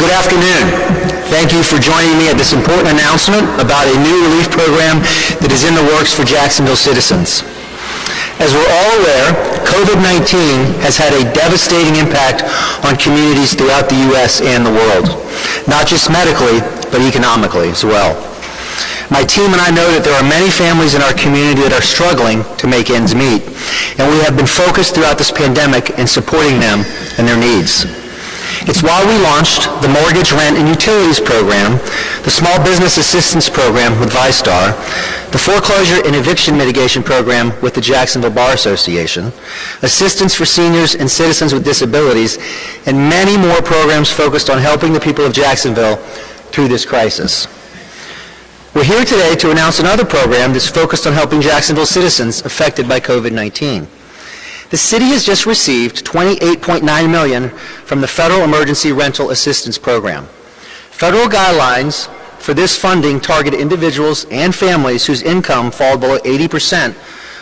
Good afternoon. Thank you for joining me at this important announcement about a new relief program that is in the works for Jacksonville citizens. As we're all aware, COVID-19 has had a devastating impact on communities throughout the U.S. and the world, not just medically, but economically as well. My team and I know that there are many families in our community that are struggling to make ends meet, and we have been focused throughout this pandemic in supporting them and their needs. It's why we launched the Mortgage, Rent, and Utilities Program, the Small Business Assistance Program with VyStar, the Foreclosure and Eviction Mitigation Program with the Jacksonville Bar Association, assistance for seniors and citizens with disabilities, and many more programs focused on helping the people of Jacksonville through this crisis. We're here today to announce another program that's focused on helping Jacksonville citizens affected by COVID-19. The city has just received $28.9 million from the Federal Emergency Rental Assistance Program. Federal guidelines for this funding target individuals and families whose income fall below 80%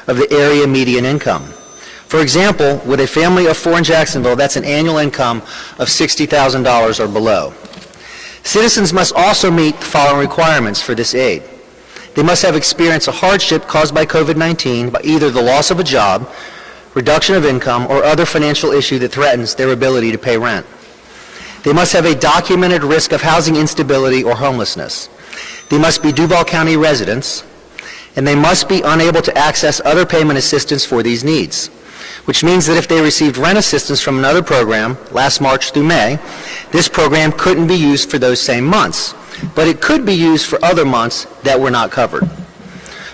of the area median income. For example, with a family of 4 in Jacksonville, that's an annual income of $60,000 or below. Citizens must also meet the following requirements for this aid. They must have experienced a hardship caused by COVID-19 by either the loss of a job, reduction of income, or other financial issue that threatens their ability to pay rent. They must have a documented risk of housing instability or homelessness. They must be Duval County residents, and they must be unable to access other payment assistance for these needs, which means that if they received rent assistance from another program last March through May, this program couldn't be used for those same months, but it could be used for other months that were not covered.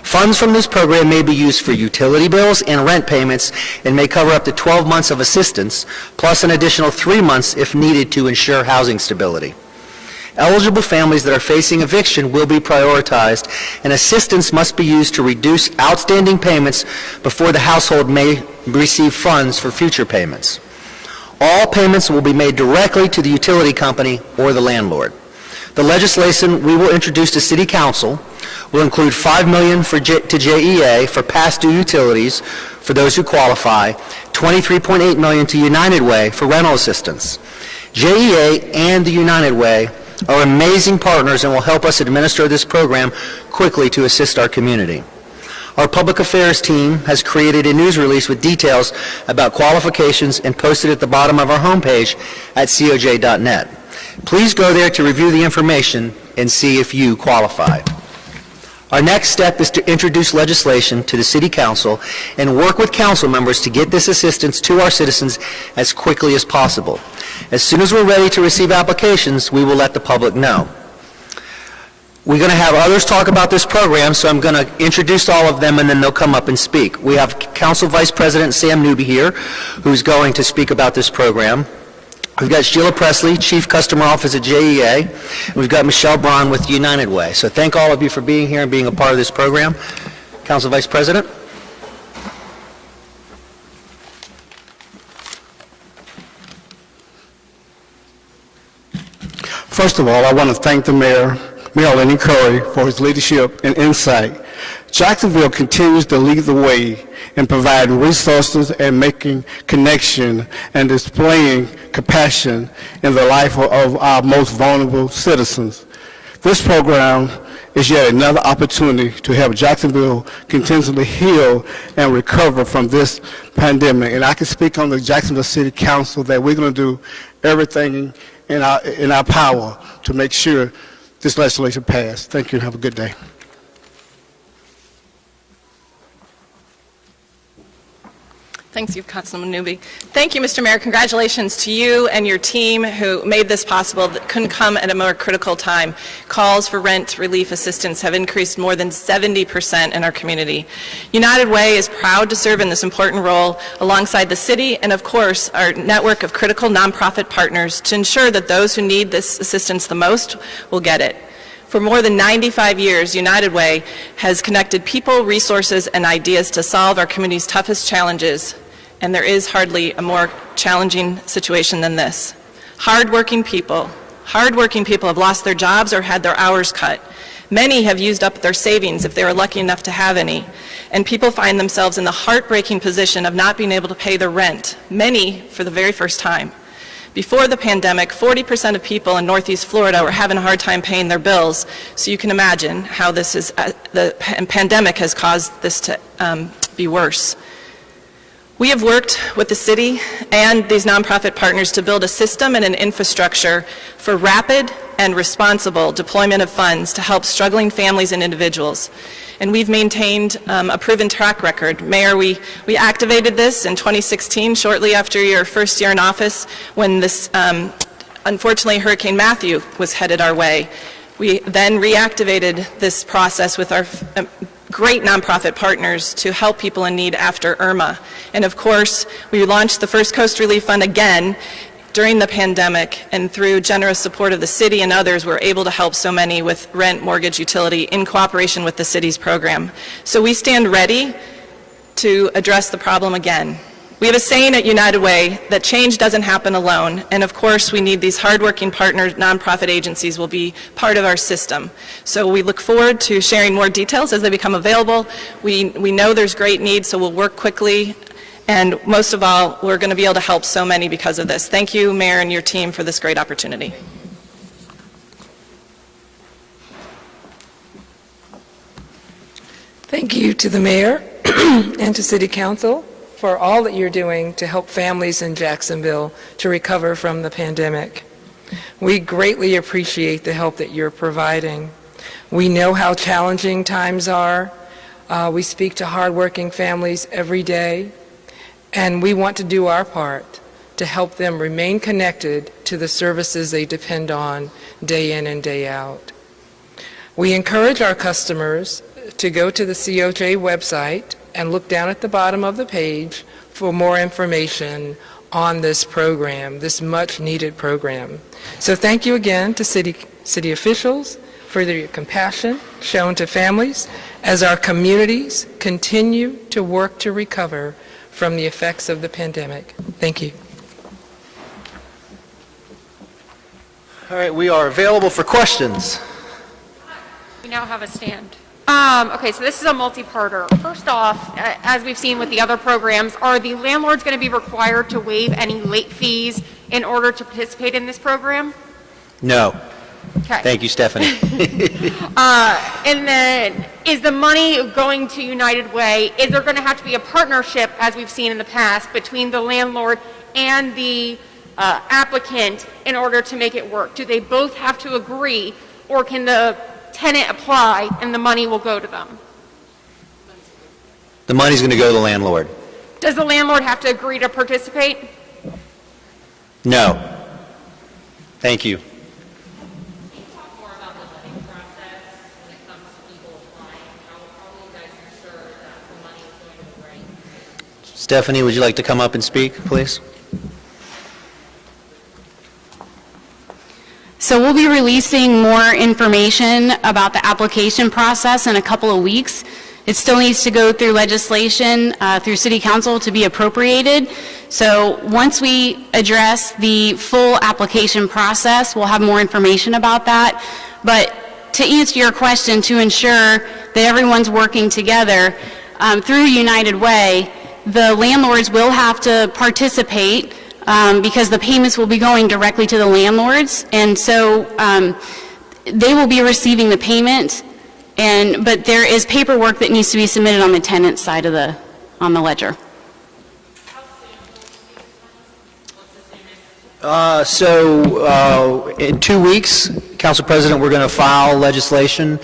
Funds from this program may be used for utility bills and rent payments and may cover up to 12 months of assistance, plus an additional 3 months if needed to ensure housing stability. Eligible families that are facing eviction will be prioritized, and assistance must be used to reduce outstanding payments before the household may receive funds for future payments. All payments will be made directly to the utility company or the landlord. The legislation we will introduce to City Council will include $5 million to JEA for past due utilities for those who qualify, $23.8 million to United Way for rental assistance. JEA and the United Way are amazing partners and will help us administer this program quickly to assist our community. Our public affairs team has created a news release with details about qualifications and posted at the bottom of our homepage at coj.net. Please go there to review the information and see if you qualify. Our next step is to introduce legislation to the City Council and work with council members to get this assistance to our citizens as quickly as possible. As soon as we're ready to receive applications, we will let the public know. We're going to have others talk about this program, so I'm going to introduce all of them and then they'll come up and speak. We have Council Vice President Sam Newby here, who's going to speak about this program. We've got Sheila Presley, Chief Customer Officer at JEA, and we've got Michelle Braun with United Way. So thank all of you for being here and being a part of this program. Council Vice President. First of all, I want to thank the Mayor, Mayor Lenny Curry, for his leadership and insight. Jacksonville continues to lead the way in providing resources and making connection and displaying compassion in the life of our most vulnerable citizens. This program is yet another opportunity to help Jacksonville continually heal and recover from this pandemic. And I can speak on the Jacksonville City Council that we're going to do everything in our power to make sure this legislation passed. Thank you and have a good day. Thanks, Councilman Newby. Thank you, Mr. Mayor. Congratulations to you and your team who made this possible. That couldn't come at a more critical time. Calls for rent relief assistance have increased more than 70% in our community. United Way is proud to serve in this important role alongside the city and, of course, our network of critical nonprofit partners to ensure that those who need this assistance the most will get it. For more than 95 years, United Way has connected people, resources, and ideas to solve our community's toughest challenges, and there is hardly a more challenging situation than this. Hardworking people have lost their jobs or had their hours cut. Many have used up their savings if they were lucky enough to have any, and people find themselves in the heartbreaking position of not being able to pay their rent, many for the very first time. Before the pandemic, 40% of people in Northeast Florida were having a hard time paying their bills, so you can imagine how the pandemic has caused this to be worse. We have worked with the city and these nonprofit partners to build a system and an infrastructure for rapid and responsible deployment of funds to help struggling families and individuals. And we've maintained a proven track record. Mayor, we activated this in 2016, shortly after your first year in office, when this, unfortunately, Hurricane Matthew was headed our way. We then reactivated this process with our great nonprofit partners to help people in need after Irma. And of course, we launched the First Coast Relief Fund again during the pandemic, and through generous support of the city and others, we're able to help so many with rent, mortgage, utility in cooperation with the city's program. So we stand ready to address the problem again. We have a saying at United Way that change doesn't happen alone, and of course we need these hardworking partner nonprofit agencies will be part of our system. So we look forward to sharing more details as they become available. We know there's great need, so we'll work quickly, and most of all, we're going to be able to help so many because of this. Thank you, Mayor, and your team for this great opportunity. Thank you to the Mayor and to City Council for all that you're doing to help families in Jacksonville to recover from the pandemic. We greatly appreciate the help that you're providing. We know how challenging times are. We speak to hardworking families every day, and we want to do our part to help them remain connected to the services they depend on day in and day out. We encourage our customers to go to the COJ website and look down at the bottom of the page for more information on this program, this much-needed program. So thank you again to city officials for their compassion shown to families as our communities continue to work to recover from the effects of the pandemic. Thank you. All right, we are available for questions. We now have a stand. Okay, so this is a multi-parter. First off, as we've seen with the other programs, are the landlords going to be required to waive any late fees in order to participate in this program? No. Okay. Thank you, Stephanie. And then, is the money going to United Way? Is there going to have to be a partnership, as we've seen in the past, between the landlord and the applicant in order to make it work? Do they both have to agree, or can the tenant apply and the money will go to them? The money's going to go to the landlord. Does the landlord have to agree to participate? No. Thank you. Stephanie, would you like to come up and speak, please? So we'll be releasing more information about the application process in a couple of weeks. It still needs to go through legislation, through City Council to be appropriated. So once we address the full application process, we'll have more information about that. But to answer your question, to ensure that everyone's working together, through United Way, the landlords will have to participate because the payments will be going directly to the landlords, and so they will be receiving the payment, but there is paperwork that needs to be submitted on the tenant side of on the ledger. So in 2 weeks, Council President, we're going to file legislation,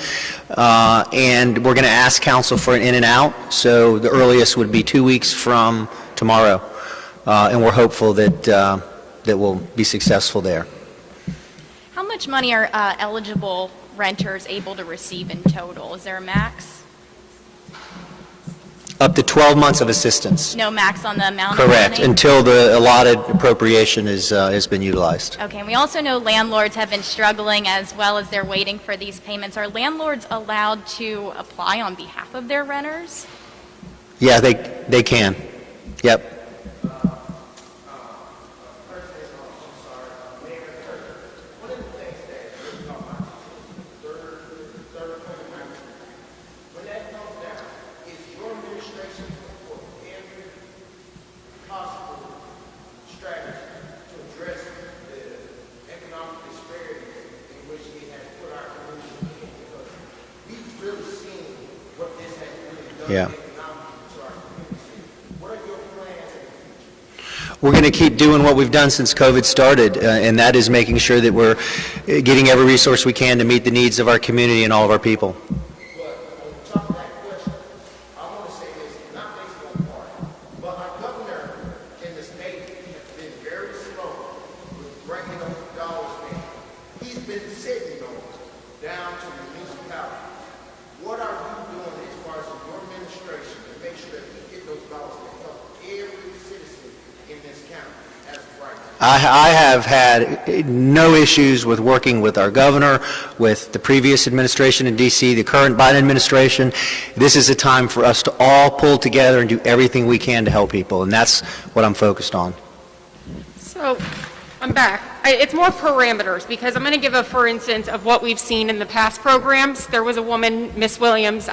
and we're going to ask Council for an in and out. So the earliest would be 2 weeks from tomorrow. And we're hopeful that that we'll be successful there. How much money are eligible renters able to receive in total? Is there a max? Up to 12 months of assistance. No max on the amount of Correct, money? until the allotted appropriation has been utilized. Okay, and we also know landlords have been struggling as well as they're waiting for these payments. Are landlords allowed to apply on behalf of their renters? Yeah, they can. Yep. possible strategy to address Yeah. We're going to keep doing what we've done since COVID started, and that is making sure that we're getting every resource we can to meet the needs of our community and all of our people. I have had no issues with working with our governor, with the previous administration in D.C., the current Biden administration. This is a time for us to all pull together and do everything we can to help people, and that's what I'm focused on. So, I'm back. It's more parameters, because I'm going to give a for instance of what we've seen in the past programs. There was a woman, Miss Williams,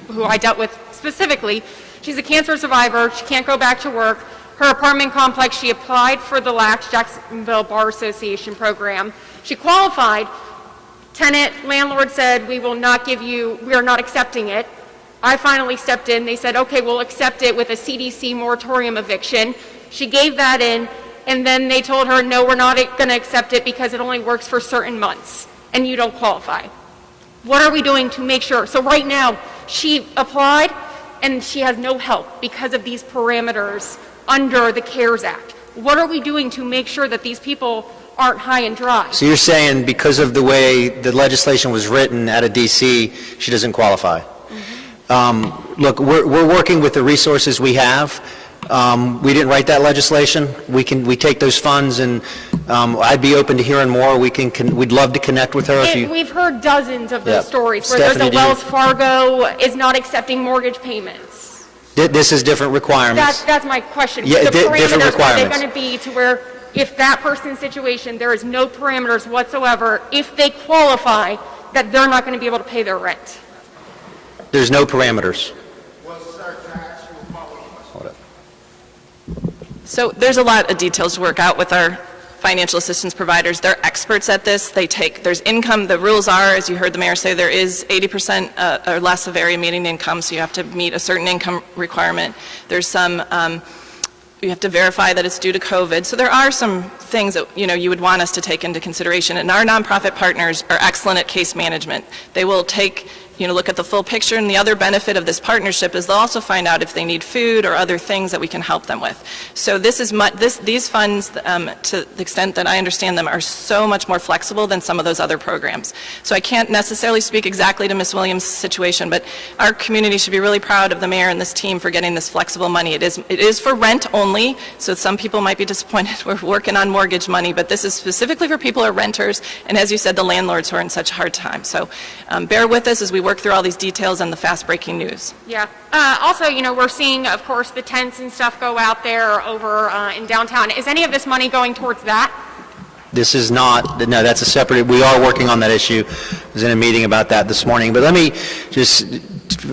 who I dealt with specifically. She's a cancer survivor. She can't go back to work. Her apartment complex, she applied for the LACS, Jacksonville Bar Association program. She qualified. Tenant, landlord said, we are not accepting it. I finally stepped in. They said, okay, we'll accept it with a CDC moratorium eviction. She gave that in, and then they told her, no, we're not going to accept it because it only works for certain months, and you don't qualify. What are we doing to make sure? So right now, she applied, and she has no help because of these parameters under the CARES Act. What are we doing to make sure that these people aren't high and dry? So you're saying because of the way the legislation was written out of D.C., she doesn't qualify? Mm-hmm. Look, we're working with the resources we have. We didn't write that legislation. We take those funds, and I'd be open to hearing more. We'd love to connect with her. We've heard dozens of those Yeah. stories where Stephanie, there's a Wells Fargo is not accepting mortgage payments. This is different requirements. That's my question. Yeah, the different parameters, are they requirements. going to be to where if that person's situation, there is no parameters whatsoever, if they qualify, that they're not going to be able to pay their rent? There's no parameters. So there's a lot of details to work out with our financial assistance providers. They're experts at this. There's income. The rules are, as you heard the mayor say, there is 80% or less of area median income, so you have to meet a certain income requirement. There's some, you have to verify that it's due to COVID. So there are some things that, you would want us to take into consideration. And our nonprofit partners are excellent at case management. They will take, look at the full picture, and the other benefit of this partnership is they'll also find out if they need food or other things that we can help them with. So these funds, to the extent that I understand them, are so much more flexible than some of those other programs. So I can't necessarily speak exactly to Ms. Williams' situation, but our community should be really proud of the mayor and this team for getting this flexible money. It is for rent only, so some people might be disappointed we're working on mortgage money, but this is specifically for people who are renters, and as you said, the landlords who are in such a hard time. So bear with us as we work through all these details and the fast-breaking news. Yeah. Also, we're seeing, of course, the tents and stuff go out there over in downtown. Is any of this money going towards that? This is not, no, that's a separate, we are working on that issue. I was in a meeting about that this morning. But let me just,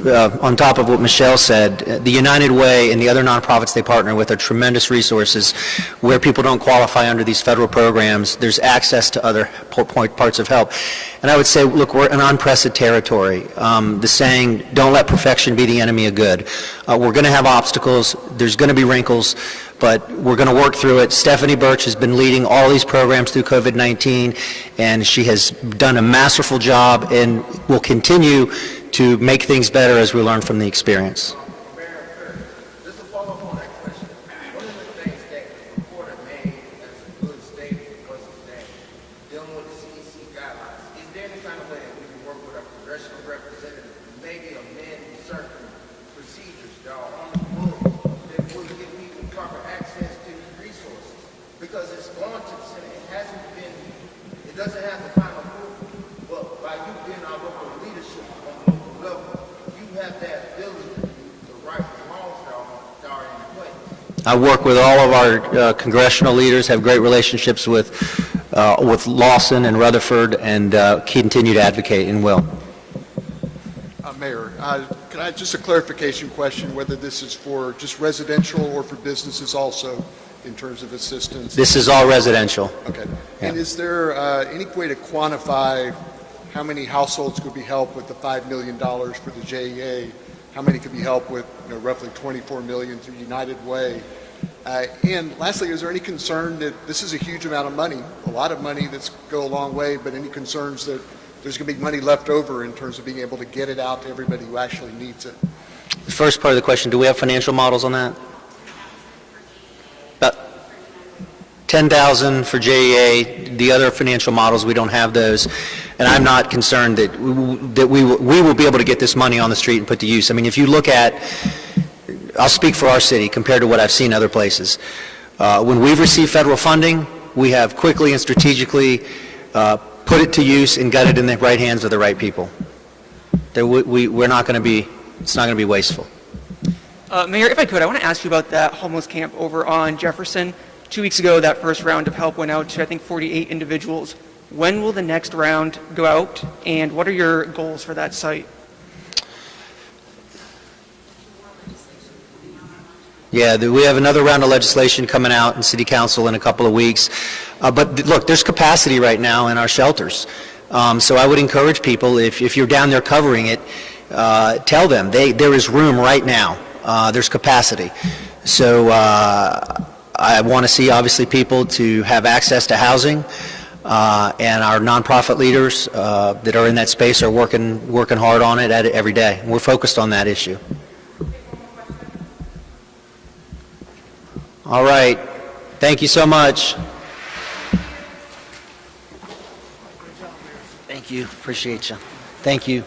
on top of what Michelle said, the United Way and the other nonprofits they partner with are tremendous resources. Where people don't qualify under these federal programs, there's access to other parts of help. And I would say, look, we're in unprecedented territory. The saying, don't let perfection be the enemy of good. We're going to have obstacles. There's going to be wrinkles, but we're going to work through it. Stephanie Birch has been leading all these programs through COVID-19, and she has done a masterful job and will continue to make things better as we learn from the experience. Just to follow up on that question, one of the things that the reporter made that's a good statement was that dealing with the CDC guidelines, is there any kind of way that we can work with our congressional representative to maybe amend certain procedures that are on the books that would give people proper access to these resources? Because it's going to the Senate. It doesn't have the final approval, but by you being our local leadership on the local level, you have that ability to right the wrongs that are in place. I work with all of our congressional leaders, have great relationships with Lawson and Rutherford, and continue to advocate and will. Mayor, can I just a clarification question, whether this is for just residential or for businesses also in terms of assistance? This is all residential. Okay. Yeah. And is there any way to quantify how many households could be helped with the $5 million for the JEA how many could be helped with, roughly 24 million through United Way? And lastly, is there any concern that this is a huge amount of money, a lot of money that's go a long way, but any concerns that there's going to be money left over in terms of being able to get it out to everybody who actually needs it? The first part of the question, do we have financial models on that? About 10,000 for JEA. The other financial models, we don't have those. And I'm not concerned that we will be able to get this money on the street and put to use. I mean, if you look at, I'll speak for our city compared to what I've seen other places. When we've received federal funding, we have quickly and strategically put it to use and got it in the right hands of the right people. We're not going to be, it's not going to be wasteful. Mayor, if I could, I want to ask you about that homeless camp over on Jefferson. 2 weeks ago, that first round of help went out to, I think, 48 individuals. When will the next round go out, and what are your goals for that site? Yeah, we have another round of legislation coming out in City Council in a couple of weeks. But look, there's capacity right now in our shelters. So I would encourage people, if you're down there covering it, tell them there is room right now. There's capacity. So I want to see, obviously, people to have access to housing. And our nonprofit leaders that are in that space are working hard on it every day. We're focused on that issue. All right. Thank you so much. Thank you. Appreciate you. Thank you.